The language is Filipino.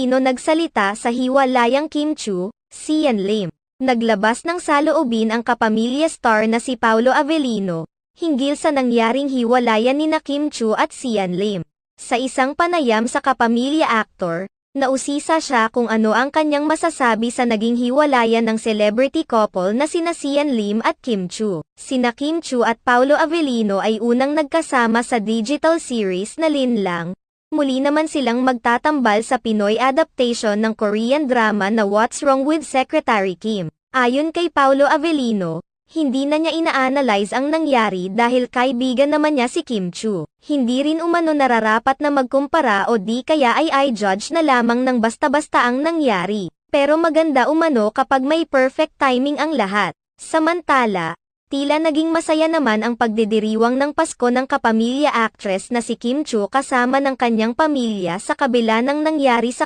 Avellino nagsalita sa hiwalayang Kim Chiu, Sian Lim. Naglabas ng saloobin ang kapamilya star na si Paolo Avellino, hinggil sa nangyaring hiwalayan nina Kim Chiu at Sian Lim. Sa isang panayam sa kapamilya actor, nausisa siya kung ano ang kanyang masasabi sa naging hiwalayan ng celebrity couple na sina Sian Lim at Kim Chiu. Sina Kim Chiu at Paolo Avellino ay unang nagkasama sa digital series na Linlang. Muli naman silang magtatambal sa Pinoy adaptation ng Korean drama na What's Wrong with Secretary Kim. Ayon kay Paolo Avellino, hindi na niya ina-analyze ang nangyari dahil kaibigan naman niya si Kim Chiu. Hindi rin umano nararapat na magkumpara o di kaya ay i-judge na lamang ng basta-basta ang nangyari. Pero maganda umano kapag may perfect timing ang lahat. Samantala, tila naging masaya naman ang pagdidiriwang ng Pasko ng kapamilya actress na si Kim Chiu kasama ng kanyang pamilya sa kabila ng nangyari sa